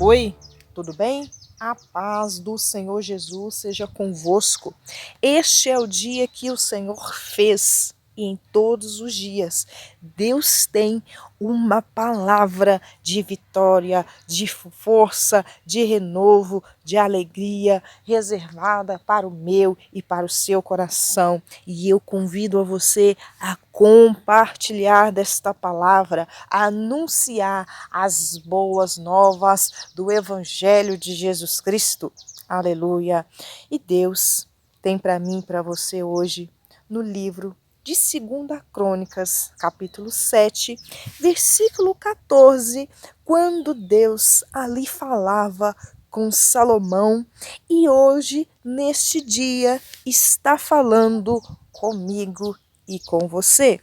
Oi, tudo bem? A paz do Senhor Jesus seja convosco. Este é o dia que o Senhor fez e em todos os dias Deus tem uma palavra de vitória, de força, de renovo, de alegria reservada para o meu e para o seu coração. E eu convido a você a compartilhar desta palavra, a anunciar as boas novas do Evangelho de Jesus Cristo. Aleluia! E Deus tem para mim e para você hoje, no livro de 2 Crônicas, capítulo 7, versículo 14, quando Deus ali falava com Salomão e hoje, neste dia, está falando comigo e com você.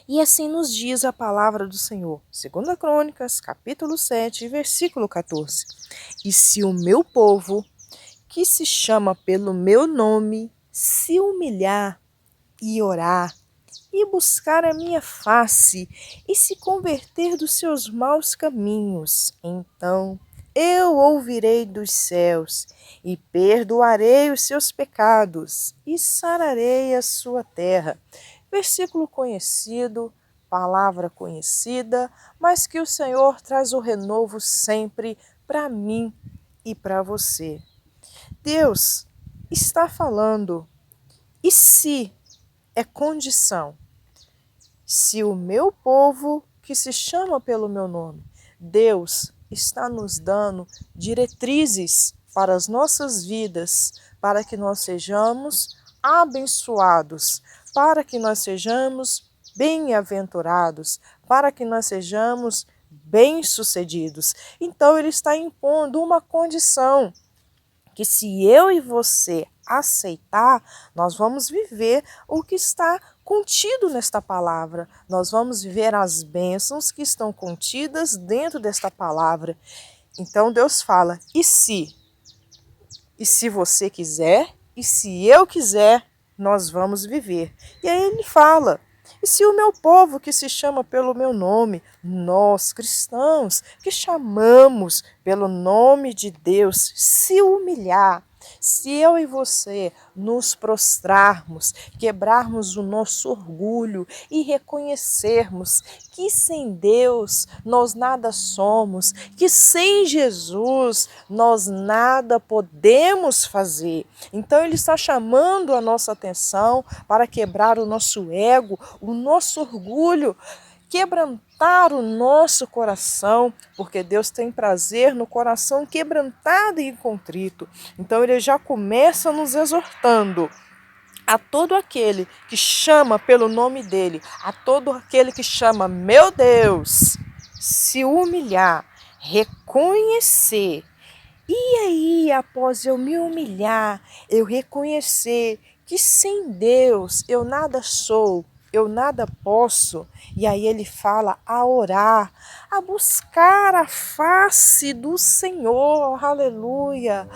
E assim nos diz a palavra do Senhor. 2 Crônicas, capítulo 7, versículo 14. E se o meu povo, que se chama pelo meu nome, se humilhar e orar, e buscar a minha face, e se converter dos seus maus caminhos, então eu ouvirei dos céus, e perdoarei os seus pecados, e sararei a sua terra. Versículo conhecido, palavra conhecida, mas que o Senhor traz o renovo sempre para mim e para você. Deus está falando, e se é condição, se o meu povo, que se chama pelo meu nome, Deus está nos dando diretrizes para as nossas vidas, para que nós sejamos abençoados, para que nós sejamos bem-aventurados, para que nós sejamos bem-sucedidos. Então ele está impondo uma condição, que se eu e você aceitar, nós vamos viver o que está contido nesta palavra. Nós vamos viver as bênçãos que estão contidas dentro desta palavra. Então Deus fala, e se? E se você quiser, e se eu quiser, nós vamos viver. E aí ele fala, e se o meu povo que se chama pelo meu nome, nós cristãos que chamamos pelo nome de Deus, se humilhar, se eu e você nos prostrarmos, quebrarmos o nosso orgulho e reconhecermos que sem Deus nós nada somos, que sem Jesus nós nada podemos fazer. Então ele está chamando a nossa atenção para quebrar o nosso ego, o nosso orgulho, quebrantar o nosso coração, porque Deus tem prazer no coração quebrantado e contrito. Então ele já começa nos exortando a todo aquele que chama pelo nome dele, a todo aquele que chama meu Deus, se humilhar, reconhecer. E aí, após eu me humilhar, eu reconhecer que sem Deus eu nada sou, eu nada posso, e aí ele fala a orar, a buscar a face do Senhor, aleluia,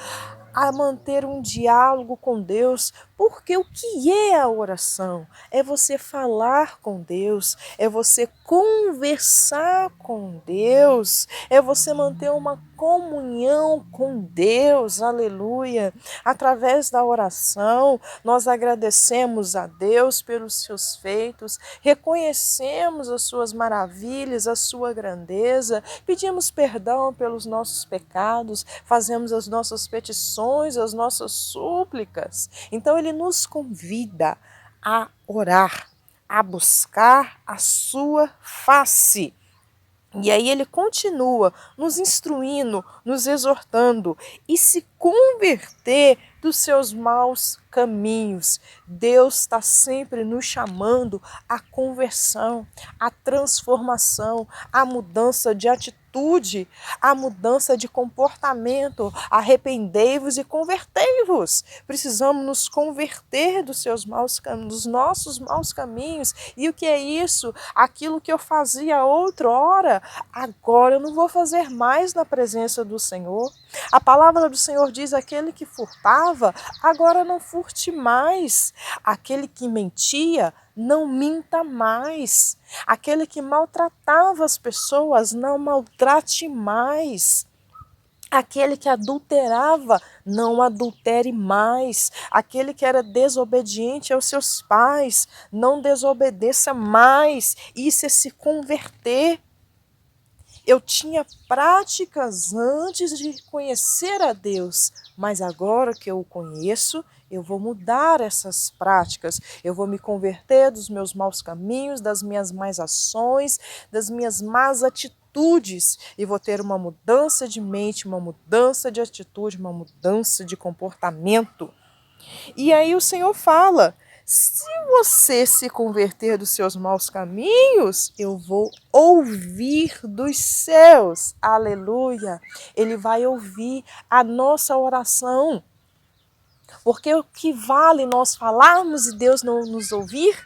a manter um diálogo com Deus, porque o que é a oração? É você falar com Deus, é você conversar com Deus, é você manter uma comunhão com Deus, aleluia. Através da oração, nós agradecemos a Deus pelos seus feitos, reconhecemos as suas maravilhas, a sua grandeza, pedimos perdão pelos nossos pecados, fazemos as nossas petições, as nossas súplicas. Então ele nos convida a orar, a buscar a sua face. E aí ele continua nos instruindo, nos exortando e se converter dos seus maus caminhos. Deus está sempre nos chamando à conversão, à transformação, à mudança de atitude, à mudança de comportamento. Arrependei-vos e convertei-vos. Precisamos nos converter dos nossos maus caminhos. E o que é isso? Aquilo que eu fazia outrora, agora eu não vou fazer mais na presença do Senhor. A palavra do Senhor diz, aquele que furtava, agora não furte mais. Aquele que mentia, não minta mais. Aquele que maltratava as pessoas, não maltrate mais. Aquele que adulterava, não adultere mais. Aquele que era desobediente aos seus pais, não desobedeça mais. Isso é se converter. Eu tinha práticas antes de conhecer a Deus, mas agora que eu o conheço, eu vou mudar essas práticas. Eu vou me converter dos meus maus caminhos, das minhas más ações, das minhas más atitudes e vou ter uma mudança de mente, uma mudança de atitude, uma mudança de comportamento. E aí o Senhor fala: se você se converter dos seus maus caminhos, eu vou ouvir dos céus. Aleluia! Ele vai ouvir a nossa oração. Porque o que vale nós falarmos e Deus não nos ouvir?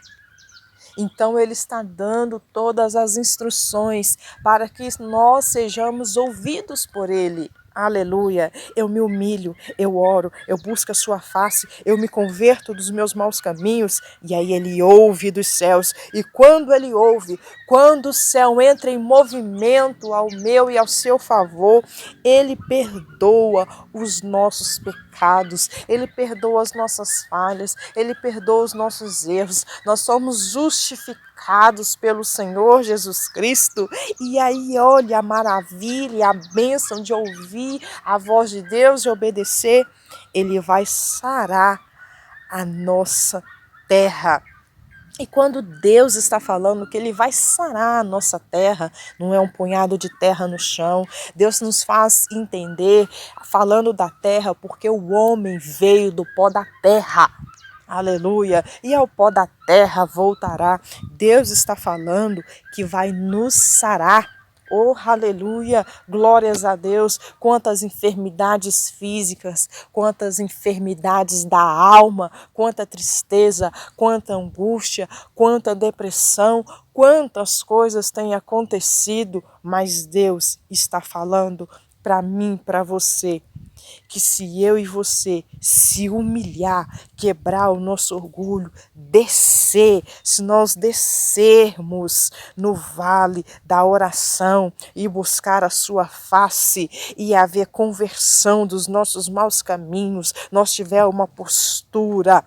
Então ele está dando todas as instruções para que nós sejamos ouvidos por ele. Aleluia, eu me humilho, eu oro, eu busco a sua face, eu me converto dos meus maus caminhos e aí ele ouve dos céus. E quando ele ouve, quando o céu entra em movimento ao meu e ao seu favor, ele perdoa os nossos pecados, ele perdoa as nossas falhas, ele perdoa os nossos erros. Nós somos justificados pelo Senhor Jesus Cristo. E aí, olha a maravilha, a bênção de ouvir a voz de Deus e obedecer. Ele vai sarar a nossa terra. E quando Deus está falando que Ele vai sarar a nossa terra, não é um punhado de terra no chão. Deus nos faz entender, falando da terra, porque o homem veio do pó da terra. Aleluia! E ao pó da terra voltará. Deus está falando que vai nos sarar. Oh, aleluia, glórias a Deus, quantas enfermidades físicas, quantas enfermidades da alma, quanta tristeza, quanta angústia, quanta depressão, quantas coisas têm acontecido, mas Deus está falando para mim, para você, que se eu e você se humilhar, quebrar o nosso orgulho, descer, se nós descermos no vale da oração e buscar a sua face e haver conversão dos nossos maus caminhos, nós tiver uma postura,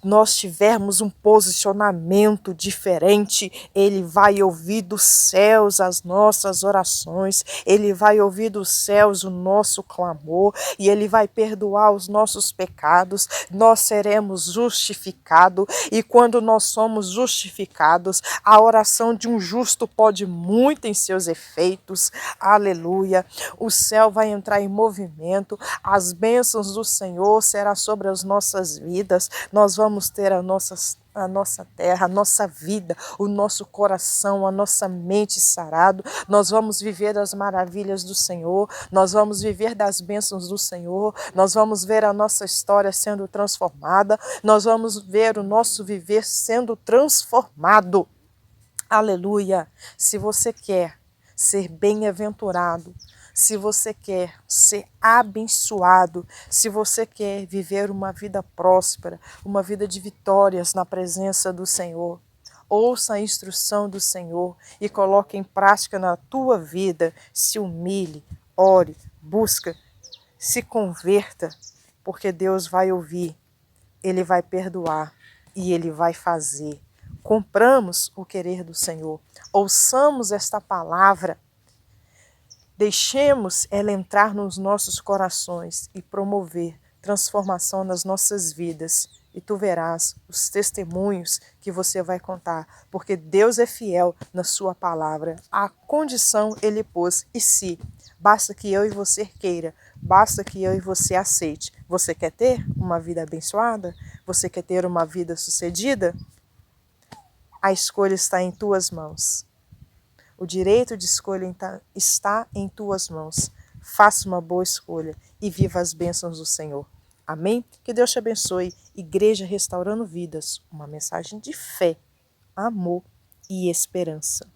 nós tivermos um posicionamento diferente, Ele vai ouvir dos céus as nossas orações, Ele vai ouvir dos céus o nosso clamor e Ele vai perdoar os nossos pecados, nós seremos justificados e quando nós somos justificados, a oração de um justo pode muito em seus efeitos, aleluia, o céu vai entrar em movimento, as bênçãos do Senhor serão sobre as nossas vidas, nós vamos ter a nossa terra, a nossa vida, o nosso coração, a nossa mente sarado, nós vamos viver das maravilhas do Senhor, nós vamos viver das bênçãos do Senhor, nós vamos ver a nossa história sendo transformada, nós vamos ver o nosso viver sendo transformado. Aleluia! Se você quer ser bem-aventurado, se você quer ser abençoado, se você quer viver uma vida próspera, uma vida de vitórias na presença do Senhor, ouça a instrução do Senhor e coloque em prática na tua vida, se humilhe, ore, busca, se converta, porque Deus vai ouvir, Ele vai perdoar e Ele vai fazer. Compramos o querer do Senhor, ouçamos esta palavra, deixemos ela entrar nos nossos corações e promover transformação nas nossas vidas. E tu verás os testemunhos que você vai contar, porque Deus é fiel na sua palavra. A condição Ele pôs, e se, basta que eu e você queira, basta que eu e você aceite. Você quer ter uma vida abençoada? Você quer ter uma vida sucedida? A escolha está em tuas mãos. O direito de escolha está em tuas mãos. Faça uma boa escolha e viva as bênçãos do Senhor. Amém? Que Deus te abençoe. Igreja Restaurando Vidas, uma mensagem de fé, amor e esperança.